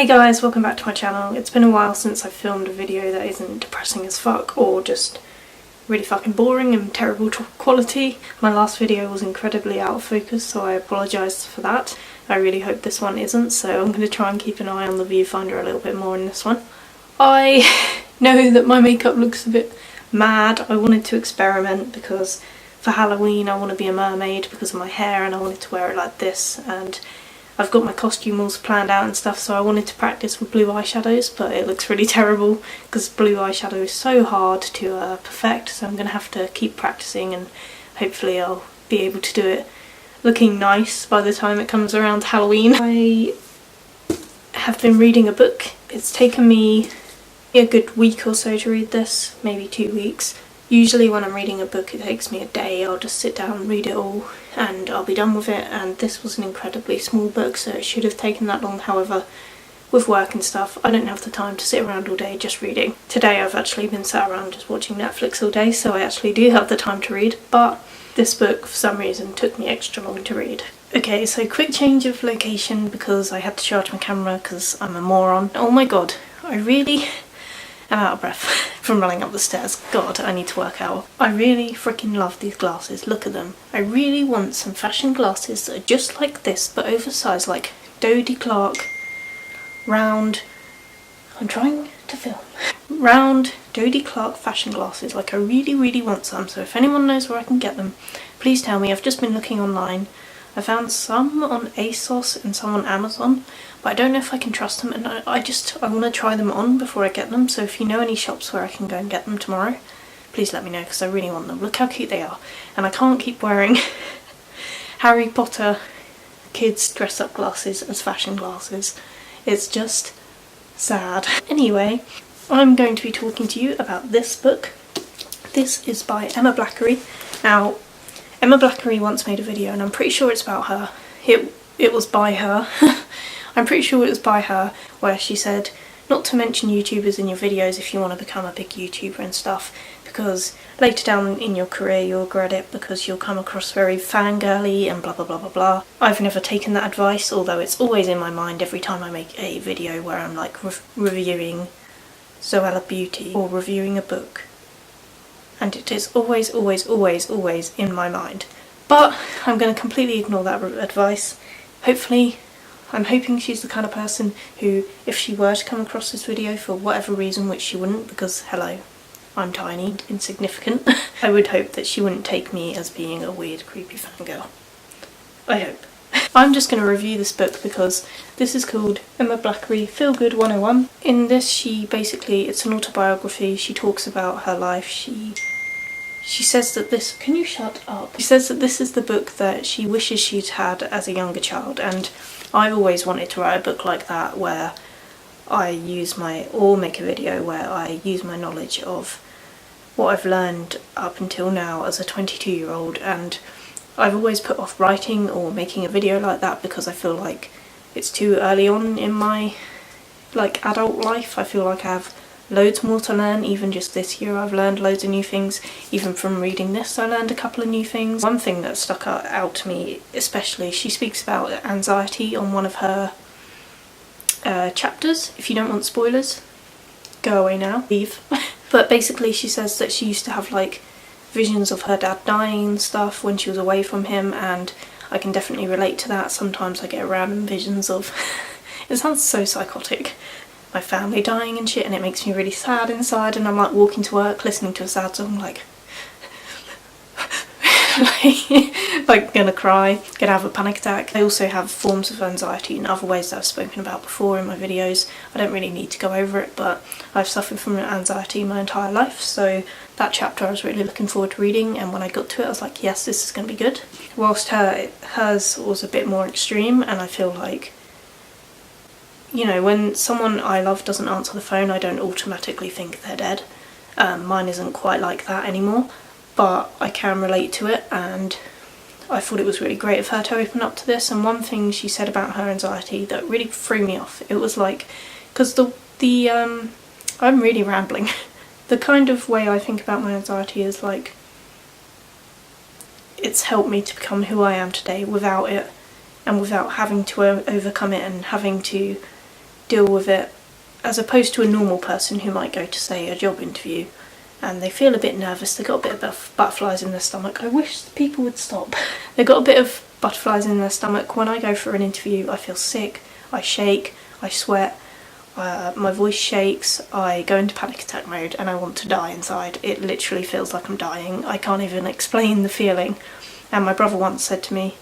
Hey guys, welcome back to my channel. It's been a while since I filmed a video that isn't depressing as fuck or just really fucking boring and terrible quality. My last video was incredibly out of focus, so I apologise for that. I really hope this one isn't, so I'm going to try and keep an eye on the viewfinder a little bit more in this one. I know that my makeup looks a bit mad. I wanted to experiment because for Halloween I want to be a mermaid because of my hair and I wanted to wear it like this, and I've got my costume all planned out and stuff, so I wanted to practice with blue eyeshadows, but it looks really terrible because blue eyeshadow is so hard to perfect, so I'm going to have to keep practicing and hopefully I'll be able to do it looking nice by the time it comes around Halloween. I have been reading a book. It's taken me a good week or so to read this, maybe 2 weeks. Usually when I'm reading a book it takes me a day. I'll just sit down and read it all and I'll be done with it, and this was an incredibly small book so it should have taken that long. However, with work and stuff I don't have the time to sit around all day just reading. Today I've actually been sat around just watching Netflix all day, so I actually do have the time to read, but this book for some reason took me extra long to read. Okay, so quick change of location because I had to charge my camera because I'm a moron. Oh my god, I really am out of breath from running up the stairs. God, I need to work out. I really freaking love these glasses. Look at them. I really want some fashion glasses that are just like this but oversized, like Dodie Clark round. I'm trying to film. Round Dodie Clark fashion glasses. Like I really want some, so if anyone knows where I can get them, please tell me. I've just been looking online. I found some on ASOS and some on Amazon, but I don't know if I can trust them, and I want to try them on before I get them, so if you know any shops where I can go and get them tomorrow, please let me know because I really want them. Look how cute they are, and I can't keep wearing Harry Potter kids dress up glasses as fashion glasses. It's just sad. Anyway, I'm going to be talking to you about this book. This is by Emma Blackery. Now, Emma Blackery once made a video and I'm pretty sure it's about her. It was by her. I'm pretty sure it was by her, where she said not to mention YouTubers in your videos if you want to become a big YouTuber and stuff, because later down in your career you'll regret it because you'll come across very fangirly and blah blah blah blah blah. I've never taken that advice, although it's always in my mind every time I make a video where I'm like reviewing Zoella Beauty or reviewing a book. And it is always in my mind. But I'm going to completely ignore that advice. Hopefully, I'm hoping she's the kind of person who, if she were to come across this video for whatever reason, which she wouldn't because, hello, I'm tiny, insignificant, I would hope that she wouldn't take me as being a weird, creepy fangirl. I hope. I'm just going to review this book because this is called Emma Blackery Feel Good 101. In this, it's an autobiography. She talks about her life. She says that this... Can you shut up? She says that this is the book that she wishes she'd had as a younger child, and I've always wanted to write a book like that where I make a video where I use my knowledge of what I've learned up until now as a 22-year-old, and I've always put off writing or making a video like that because I feel like it's too early on in my adult life. I feel like I have loads more to learn. Even just this year I've learned loads of new things. Even from reading this I learned a couple of new things. One thing that stuck out to me especially, she speaks about anxiety on one of her chapters. If you don't want spoilers, go away now, leave. But basically she says that she used to have visions of her dad dying and stuff when she was away from him, and I can definitely relate to that. Sometimes I get random visions of it sounds so psychotic, my family dying and shit, and it makes me really sad inside, and I'm like walking to work listening to a sad song like gonna cry, gonna have a panic attack. I also have forms of anxiety in other ways that I've spoken about before in my videos. I don't really need to go over it, but I've suffered from anxiety my entire life, so that chapter I was really looking forward to reading, and when I got to it I was like, yes, this is going to be good. Whilst hers was a bit more extreme, and I feel like, you know, when someone I love doesn't answer the phone I don't automatically think they're dead. Mine isn't quite like that anymore, but I can relate to it, and I thought it was really great of her to open up to this. And one thing she said about her anxiety that really threw me off, it was like, because I'm really rambling. The kind of way I think about my anxiety is like, it's helped me to become who I am today without it, and without having to overcome it and having to deal with it as opposed to a normal person who might go to, say, a job interview and they feel a bit nervous, they've got a bit of butterflies in their stomach. I wish people would stop. They've got a bit of butterflies in their stomach. When I go for an interview, I feel sick, I shake, I sweat, my voice shakes, I go into panic attack mode and I want to die inside. It literally feels like I'm dying. I can't even explain the feeling. And my brother once said to me,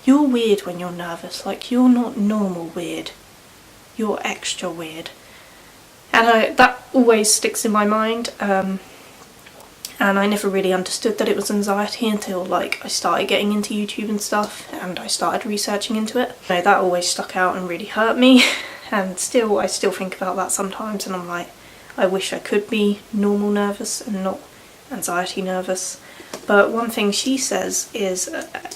"You're weird when you're nervous, like you're not normal weird, you're extra weird." And that always sticks in my mind. And I never really understood that it was anxiety until like I started getting into YouTube and stuff and I started researching into it. So that always stuck out and really hurt me, and I still think about that sometimes and I'm like, I wish I could be normal nervous and not anxiety nervous. But one thing she says is,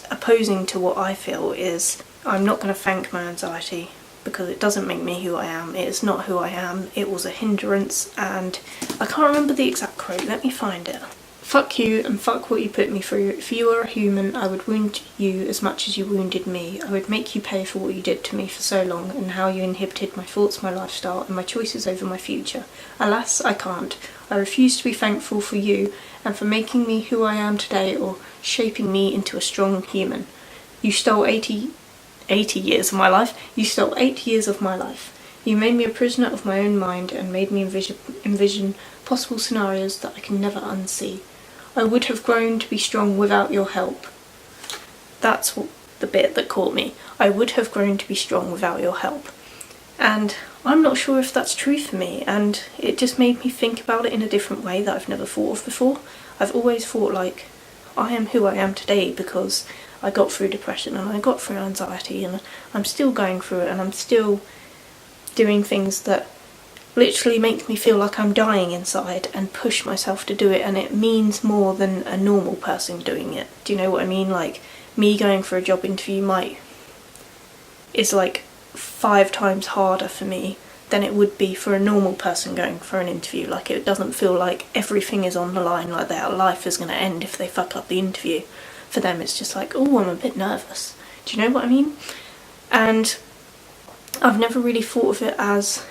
opposing to what I feel, is I'm not going to thank my anxiety because it doesn't make me who I am. It is not who I am. It was a hindrance, and I can't remember the exact quote. Let me find it. "Fuck you and fuck what you put me through. If you were a human, I would wound you as much as you wounded me. I would make you pay for what you did to me for so long and how you inhibited my thoughts, my lifestyle and my choices over my future. Alas, I can't. I refuse to be thankful for you and for making me who I am today or shaping me into a strong human. You stole 80 years of my life. You stole 8 years of my life. You made me a prisoner of my own mind and made me envision possible scenarios that I can never unsee. I would have grown to be strong without your help." That's the bit that caught me. I would have grown to be strong without your help. And I'm not sure if that's true for me, and it just made me think about it in a different way that I've never thought of before. I've always thought like, I am who I am today because I got through depression and I got through anxiety and I'm still going through it and I'm still doing things that literally make me feel like I'm dying inside and push myself to do it, and it means more than a normal person doing it. Do you know what I mean? Like, me going for a job interview is like 5 times harder for me than it would be for a normal person going for an interview. Like, it doesn't feel like everything is on the line, like their life is going to end if they fuck up the interview. For them it's just like, oh, I'm a bit nervous. Do you know what I mean? And I've never really thought of it as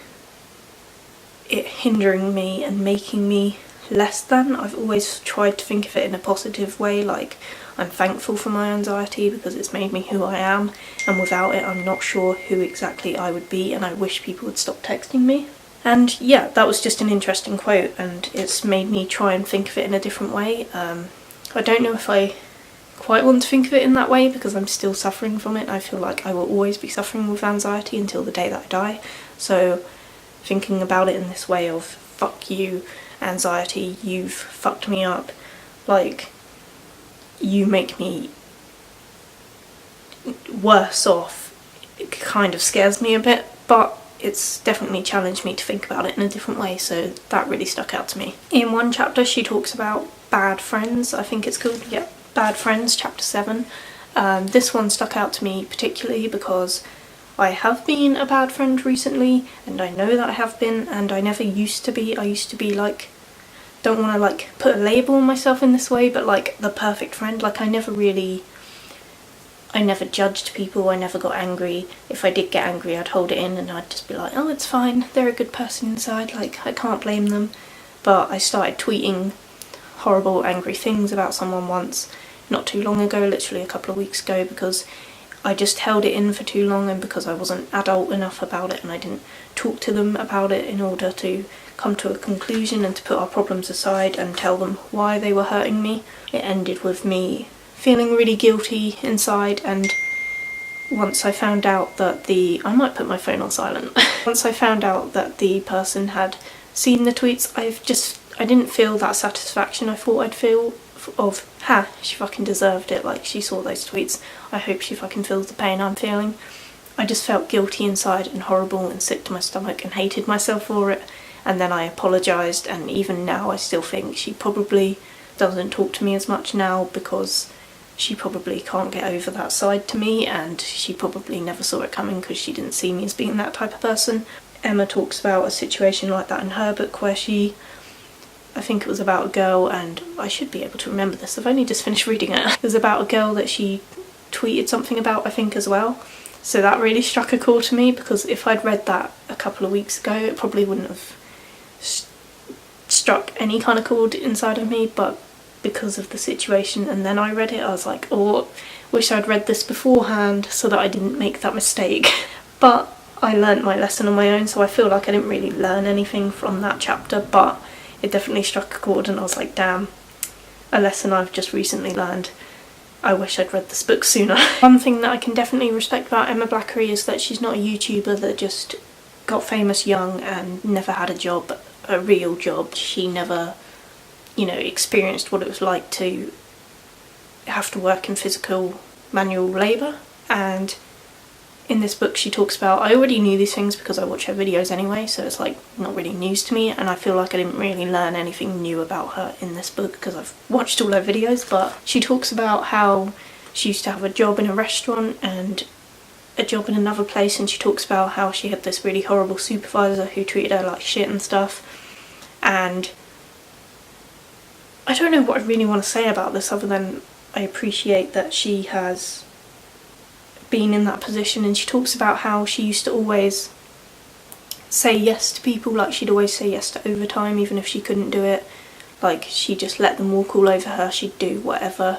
it hindering me and making me less than. I've always tried to think of it in a positive way, like I'm thankful for my anxiety because it's made me who I am, and without it I'm not sure who exactly I would be, and I wish people would stop texting me. And yeah, that was just an interesting quote and it's made me try and think of it in a different way. I don't know if I quite want to think of it in that way because I'm still suffering from it. I feel like I will always be suffering with anxiety until the day that I die. So thinking about it in this way of, fuck you, anxiety, you've fucked me up, like, you make me worse off, it kind of scares me a bit, but it's definitely challenged me to think about it in a different way, so that really stuck out to me. In one chapter she talks about bad friends, I think it's called, yeah, Bad Friends, chapter 7. This one stuck out to me particularly because I have been a bad friend recently, and I know that I have been, and I never used to be. I used to be like, don't want to like put a label on myself in this way, but like the perfect friend. Like, I never judged people, I never got angry. If I did get angry I'd hold it in and I'd just be like, oh, it's fine, they're a good person inside, like I can't blame them. But I started tweeting horrible angry things about someone once, not too long ago, literally a couple of weeks ago, because I just held it in for too long and because I wasn't adult enough about it and I didn't talk to them about it in order to come to a conclusion and to put our problems aside and tell them why they were hurting me. It ended with me feeling really guilty inside, and once I found out that I might put my phone on silent. Once I found out that the person had seen the tweets, I didn't feel that satisfaction I thought I'd feel of, she fucking deserved it, like she saw those tweets, I hope she fucking feels the pain I'm feeling. I just felt guilty inside and horrible and sick to my stomach and hated myself for it, and then I apologised, and even now I still think she probably doesn't talk to me as much now because she probably can't get over that side to me, and she probably never saw it coming because she didn't see me as being that type of person. Emma talks about a situation like that in her book where I think it was about a girl, and I should be able to remember this, I've only just finished reading it. It was about a girl that she tweeted something about, I think, as well, So that really struck a chord to me, because if I'd read that a couple of weeks ago, it probably wouldn't have struck any kind of chord inside of me, but because of the situation and then I read it, I was like, oh, wish I'd read this beforehand so that I didn't make that mistake. But I learnt my lesson on my own, so I feel like I didn't really learn anything from that chapter, but it definitely struck a chord and I was like, damn, a lesson I've just recently learned. I wish I'd read this book sooner. One thing that I can definitely respect about Emma Blackery is that she's not a YouTuber that just got famous young and never had a job, a real job. She never, you know, experienced what it was like to have to work in physical manual labour. And in this book she talks about, I already knew these things because I watch her videos anyway, so it's like not really news to me, and I feel like I didn't really learn anything new about her in this book because I've watched all her videos. But she talks about how she used to have a job in a restaurant and a job in another place, and she talks about how she had this really horrible supervisor who treated her like shit and stuff. And I don't know what I really want to say about this other than I appreciate that she has been in that position. And she talks about how she used to always say yes to people, like she'd always say yes to overtime even if she couldn't do it. Like she just let them walk all over her, she'd do whatever,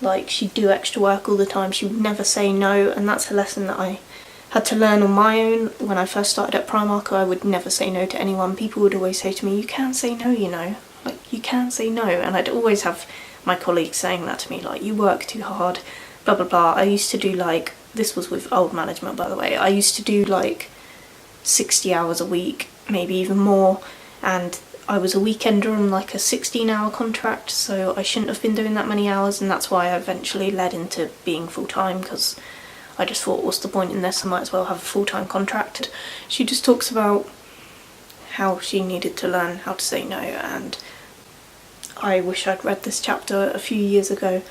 like she'd do extra work all the time, she would never say no. And that's a lesson that I had to learn on my own. When I first started at Primark, I would never say no to anyone. People would always say to me, you can say no, you know, like you can say no. And I'd always have my colleagues saying that to me, like you work too hard, blah blah blah. I used to do, like, this was with old management by the way, I used to do like 60 hours a week, maybe even more, and I was a weekender on like a 16-hour contract, so I shouldn't have been doing that many hours, and that's why I eventually led into being full-time, because I just thought, what's the point in this, I might as well have a full-time contract. She just talks about how she needed to learn how to say no, and I wish I'd read this chapter a few years ago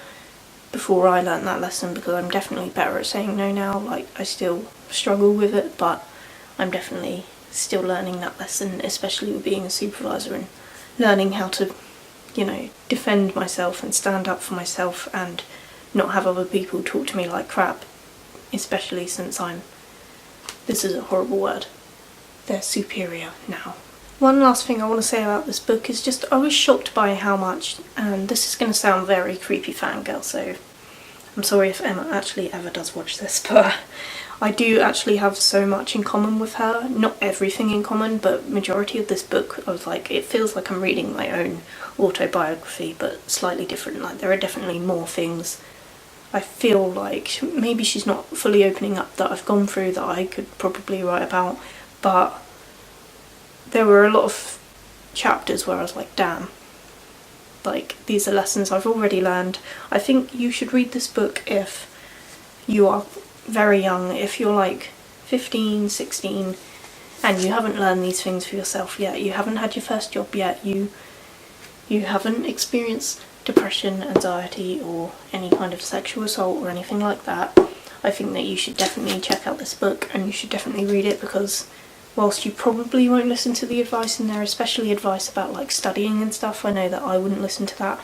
before I learnt that lesson, because I'm definitely better at saying no now. Like, I still struggle with it, but I'm definitely still learning that lesson, especially with being a supervisor and learning how to, you know, defend myself and stand up for myself and not have other people talk to me like crap, especially since I'm, this is a horrible word, they're superior now. One last thing I want to say about this book is just I was shocked by how much, and this is going to sound very creepy fangirl, so I'm sorry if Emma actually ever does watch this, but I do actually have so much in common with her. Not everything in common, but majority of this book I was like, it feels like I'm reading my own autobiography, but slightly different. Like, there are definitely more things I feel like maybe she's not fully opening up that I've gone through that I could probably write about, but there were a lot of chapters where I was like, damn, like these are lessons I've already learned. I think you should read this book if you are very young, if you're like 15, 16 and you haven't learned these things for yourself yet, you haven't had your first job yet, you haven't experienced depression, anxiety or any kind of sexual assault or anything like that. I think that you should definitely check out this book and you should definitely read it, because whilst you probably won't listen to the advice in there, especially advice about like studying and stuff, I know that I wouldn't listen to that,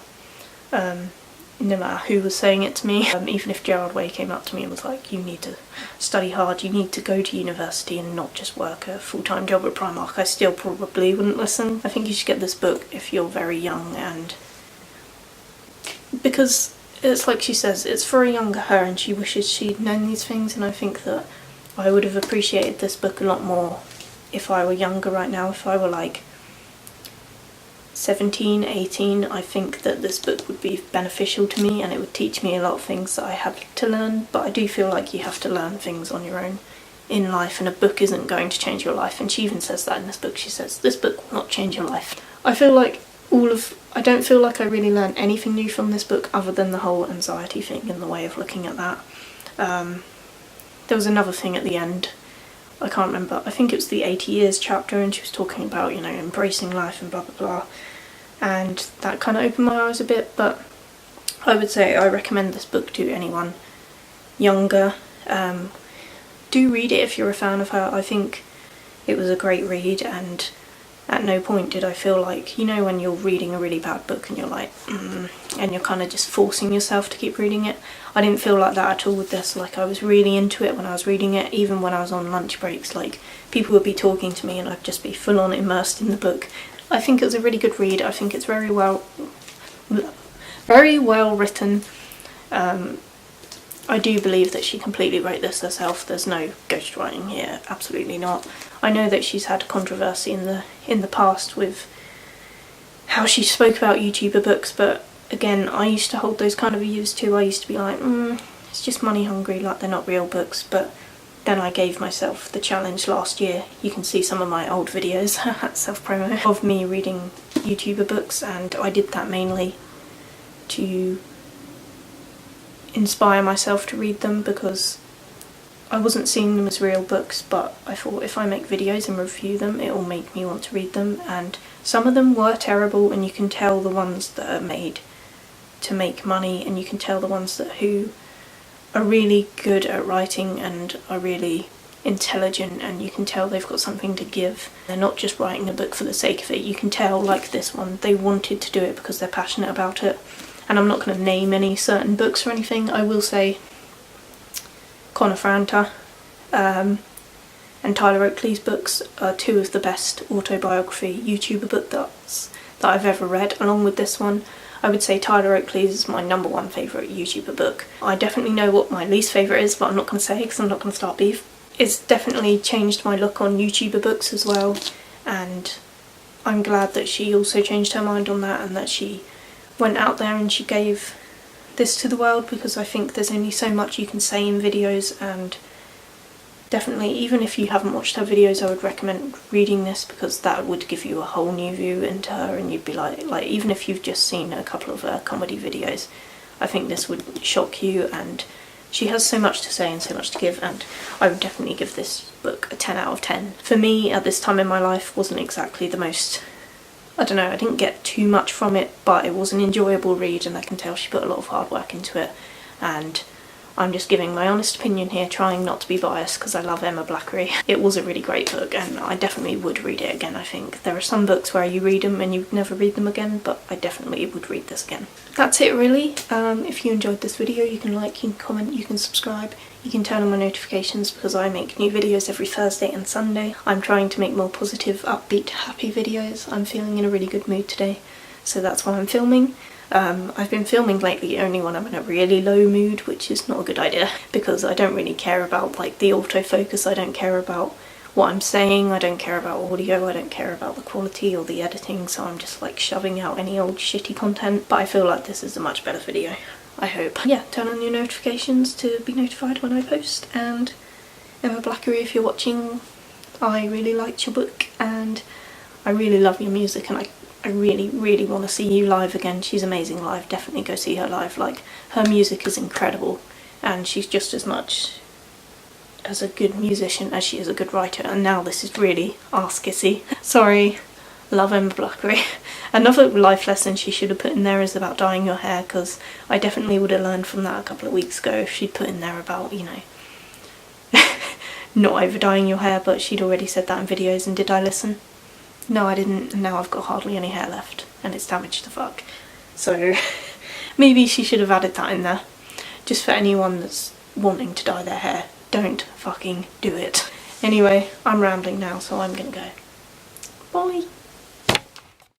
no matter who was saying it to me. Even if Gerard Way came up to me and was like, you need to study hard, you need to go to university and not just work a full-time job at Primark, I still probably wouldn't listen. I think you should get this book if you're very young, and because it's like she says, it's for a younger her and she wishes she'd known these things, and I think that I would have appreciated this book a lot more if I were younger right now. If I were like 17, 18, I think that this book would be beneficial to me and it would teach me a lot of things that I had to learn. But I do feel like you have to learn things on your own in life, and a book isn't going to change your life, and she even says that in this book. She says this book will not change your life. I feel like I don't feel like I really learned anything new from this book other than the whole anxiety thing and the way of looking at that. There was another thing at the end, I can't remember, I think it was the 80 years chapter, and she was talking about, you know, embracing life and blah blah blah, and that kind of opened my eyes a bit. But I would say I recommend this book to anyone younger. Do read it if you're a fan of her. I think it was a great read, and At no point did I feel like, you know when you're reading a really bad book and you're like, and you're kind of just forcing yourself to keep reading it. I didn't feel like that at all with this. Like, I was really into it when I was reading it, even when I was on lunch breaks. Like, people would be talking to me and I'd just be full on immersed in the book. I think it was a really good read. I think it's very well written. I do believe that she completely wrote this herself. There's no ghostwriting here, absolutely not. I know that she's had controversy in the past with how she spoke about YouTuber books, but again, I used to hold those kind of views too. I used to be like, it's just money hungry, like they're not real books. But then I gave myself the challenge last year. You can see some of my old videos, self-promo, of me reading YouTuber books, and I did that mainly to inspire myself to read them, because I wasn't seeing them as real books, but I thought if I make videos and review them, it will make me want to read them. And some of them were terrible, and you can tell the ones that are made to make money, and you can tell the ones who are really good at writing and are really intelligent, and you can tell they've got something to give. They're not just writing a book for the sake of it. You can tell, like this one, they wanted to do it because they're passionate about it. And I'm not going to name any certain books or anything. I will say Connor Franta and Tyler Oakley's books are two of the best autobiography YouTuber books that I've ever read. Along with this one, I would say Tyler Oakley's is my #1 favourite YouTuber book. I definitely know what my least favourite is, but I'm not going to say because I'm not going to start beef. It's definitely changed my look on YouTuber books as well, and I'm glad that she also changed her mind on that, and that she went out there and she gave this to the world, because I think there's only so much you can say in videos. And definitely, even if you haven't watched her videos, I would recommend reading this, because that would give you a whole new view into her, and you'd be like even if you've just seen a couple of her comedy videos, I think this would shock you. And she has so much to say and so much to give, and I would definitely give this book a 10 out of 10. For me, at this time in my life, wasn't exactly the most, I don't know, I didn't get too much from it, but it was an enjoyable read, and I can tell she put a lot of hard work into it. And I'm just giving my honest opinion here, trying not to be biased, because I love Emma Blackery. It was a really great book, and I definitely would read it again, I think. There are some books where you read them and you never read them again, but I definitely would read this again. That's it really. If you enjoyed this video, you can like, you can comment, you can subscribe, you can turn on my notifications, because I make new videos every Thursday and Sunday. I'm trying to make more positive, upbeat, happy videos. I'm feeling in a really good mood today, so that's why I'm filming. I've been filming lately only when I'm in a really low mood, which is not a good idea, because I don't really care about like the autofocus, I don't care about what I'm saying, I don't care about audio, I don't care about the quality or the editing, so I'm just like shoving out any old shitty content. But I feel like this is a much better video, I hope. Yeah, turn on your notifications to be notified when I post. And Emma Blackery, if you're watching, I really liked your book and I really love your music, and I really, really want to see you live again. She's amazing live. Definitely go see her live. Like, her music is incredible, and she's just as much as a good musician as she is a good writer. And now this is really arse-kissy. Sorry. Love Emma Blackery. Another life lesson she should have put in there is about dyeing your hair, because I definitely would have learned from that a couple of weeks ago if she'd put in there about, you know, not over dyeing your hair, but she'd already said that in videos, and did I listen? No, I didn't, and now I've got hardly any hair left, and it's damaged to fuck. So, maybe she should have added that in there. Just for anyone that's wanting to dye their hair, don't fucking do it. Anyway, I'm rambling now, so I'm gonna go. Bye!